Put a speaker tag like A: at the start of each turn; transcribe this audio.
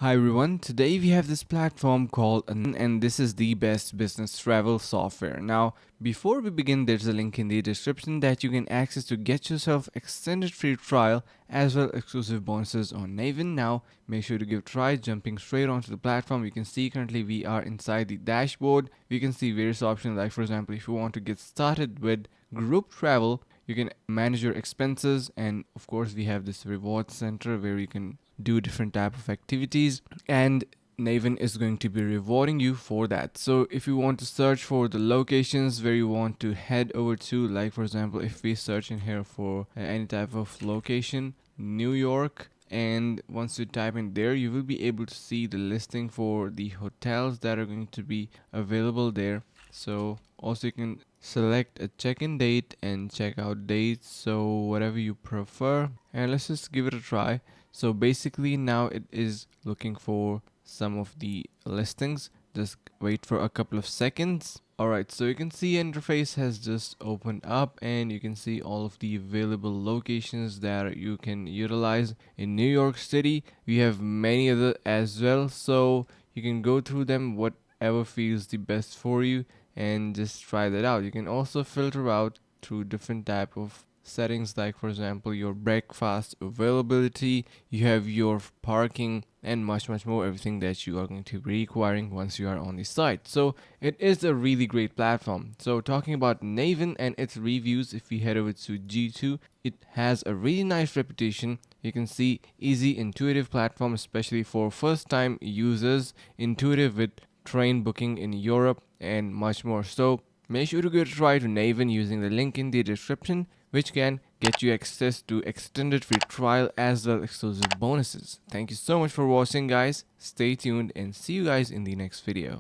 A: Hi everyone, today we have this platform called Navan, and this is the best business travel software. Now, before we begin, there's a link in the description that you can access to get yourself extended free trial as well exclusive bonuses on Navan. Now, make sure to give a try. Jumping straight onto the platform, you can see currently we are inside the dashboard. We can see various options, like for example, if you want to get started with group travel, you can manage your expenses, and of course we have this reward center where you can do different type of activities, and Navan is going to be rewarding you for that. So if you want to search for the locations where you want to head over to, like for example, if we search in here for any type of location, New York, and once you type in there, you will be able to see the listing for the hotels that are going to be available there. So also you can select a check-in date and check-out date, so whatever you prefer, and let's just give it a try. So basically now it is looking for some of the listings. Just wait for a couple of seconds. Alright, so you can see interface has just opened up, and you can see all of the available locations that you can utilize in New York City. We have many other as well, so you can go through them, whatever feels the best for you, and just try that out. You can also filter out through different type of settings, like for example your breakfast availability, you have your parking, and much more, everything that you are going to be requiring once you are on the site. So it is a really great platform. So talking about Navan and its reviews, if we head over to G2, it has a really nice reputation. You can see easy, intuitive platform, especially for first time users, intuitive with train booking in Europe, and much more. So make sure to give a try to Navan using the link in the description, which can get you access to extended free trial as well exclusive bonuses. Thank you so much for watching, guys. Stay tuned and see you guys in the next video.